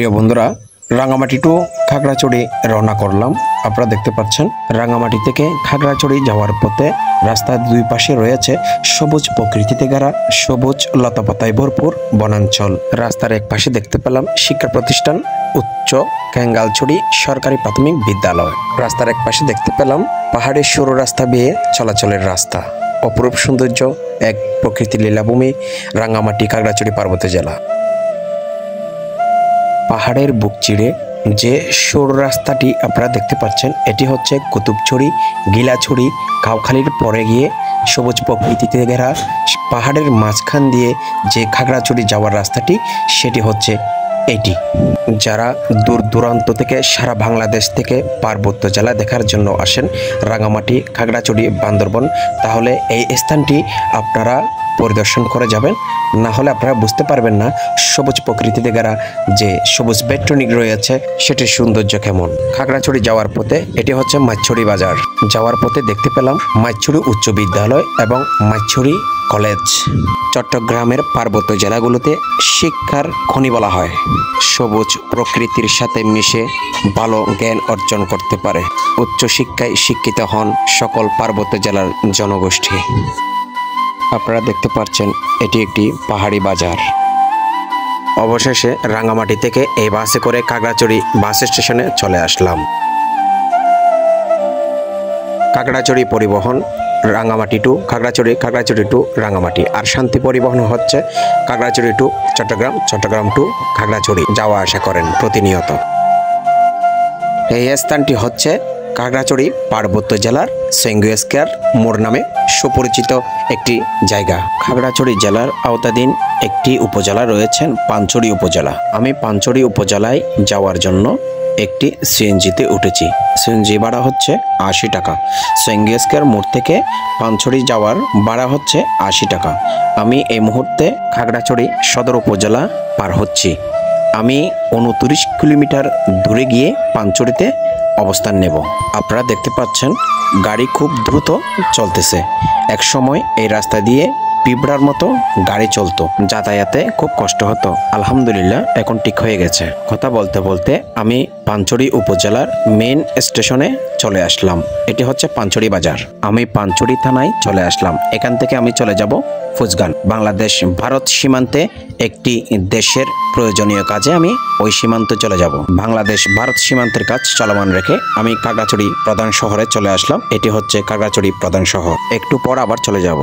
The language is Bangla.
প্রিয় বন্ধুরা, রাঙামাটি টু খাগড়াছড়ি রওনা করলাম। আপনারা দেখতে পাচ্ছেন রাঙামাটি থেকে খাগড়াছড়ি যাওয়ার পথে রাস্তার দুই পাশে রয়েছে সবুজ প্রকৃতিতে ঘেরা সবুজ লতাপাতায় ভরপুর বনাঞ্চল। রাস্তার এক পাশে দেখতে পেলাম শিক্ষা প্রতিষ্ঠান উচ্চ ক্যাঙ্গালছড়ি সরকারি প্রাথমিক বিদ্যালয়। রাস্তার এক পাশে দেখতে পেলাম পাহাড়ের সরু রাস্তা বেয়ে চলাচলের রাস্তা। অপরূপ সৌন্দর্য এক প্রকৃতি লীলাভূমি রাঙামাটি খাগড়াছড়ি পার্বত্য জেলা। পাহাড়ের বুক চিড়ে যে সরু রাস্তাটি আপনারা দেখতে পাচ্ছেন, এটি হচ্ছে কুতুবছড়ি গিলাছড়ি কাউখালীর পরে গিয়ে সবুজ প্রকৃতিতে ঘেরা পাহাড়ের মাঝখান দিয়ে যে খাগড়াছড়ি যাওয়ার রাস্তাটি, সেটি হচ্ছে এটি। যারা দূর দূরান্ত থেকে সারা বাংলাদেশ থেকে পার্বত্য জেলা দেখার জন্য আসেন রাঙামাটি খাগড়াছড়ি বান্দরবন, তাহলে এই স্থানটি আপনারা পরিদর্শন করে যাবেন, না হলে আপনারা বুঝতে পারবেন না সবুজ প্রকৃতিতে ঘেরা যে সবুজ বেষ্টনী রয়েছে সেটির সৌন্দর্য কেমন। খাগড়াছড়ি যাওয়ার পথে এটি হচ্ছে মাইছড়ি বাজার। যাওয়ার পথে দেখতে পেলাম মাইছড়ি উচ্চ বিদ্যালয় এবং মাইছড়ি কলেজ। চট্টগ্রামের পার্বত্য জেলাগুলোতে শিক্ষার খনি বলা হয়। সবুজ প্রকৃতির সাথে মিশে ভালো জ্ঞান অর্জন করতে পারে। উচ্চশিক্ষায় শিক্ষিত হন সকল পার্বত্য জেলার জনগোষ্ঠী। আপনারা দেখতে পাচ্ছেন এটি একটি পাহাড়ি বাজার। অবশেষে রাঙামাটি থেকে এই বাসে করে খাগড়াছড়ি বাস স্টেশনে চলে আসলাম। খাগড়াছড়ি পরিবহন রাঙামাটি টু খাগড়াছড়ি, খাগড়াছড়ি টু রাঙামাটি। আর শান্তি পরিবহন হচ্ছে খাগড়াছড়ি টু চট্টগ্রাম, চট্টগ্রাম টু খাগড়াছড়ি যাওয়া আসা করেন প্রতিনিয়ত। এই স্থানটি হচ্ছে খাগড়াছড়ি পার্বত্য জেলার সেঙ্গু স্কয়ার মোড় নামে সুপরিচিত একটি জায়গা। খাগড়াছড়ি জেলার আওতাধীন একটি উপজেলা রয়েছেন পানছড়ি উপজেলা। আমি পানছড়ি উপজেলায় যাওয়ার জন্য একটি সিএনজিতে উঠেছি। সিএনজি ভাড়া হচ্ছে 80 টাকা। সেঙ্গু স্কয়ার মোড় থেকে পানছড়ি যাওয়ার ভাড়া হচ্ছে 80 টাকা। আমি এই মুহূর্তে খাগড়াছড়ি সদর উপজেলা পার হচ্ছি। আমি 29 কিলোমিটার দূরে গিয়ে পানছড়িতে অবস্থান নেব। আপনারা দেখতে পাচ্ছেন গাড়ি খুব দ্রুত চলতেছে। এক সময় এই রাস্তা দিয়ে পিঁপড়ার মতো গাড়ি চলতো, যাতায়াতে খুব কষ্ট হতো। আলহামদুলিল্লাহ এখন ঠিক হয়ে গেছে। কথা বলতে বলতে আমি পানছড়ি উপজেলার মেইন স্টেশনে চলে আসলাম। এটি হচ্ছে পানছড়ি বাজার। আমি পানছড়ি থানায় চলে আসলাম। এখান থেকে আমি চলে যাব ফুজগান। বাংলাদেশ ভারত সীমান্তে একটি দেশের প্রয়োজনীয় কাজে আমি ওই সীমান্তে চলে যাব। বাংলাদেশ ভারত সীমান্তের কাজ চলমান রেখে আমি খাগড়াছড়ি প্রধান শহরে চলে আসলাম। এটি হচ্ছে খাগড়াছড়ি প্রধান শহর। একটু পর আবার চলে যাব।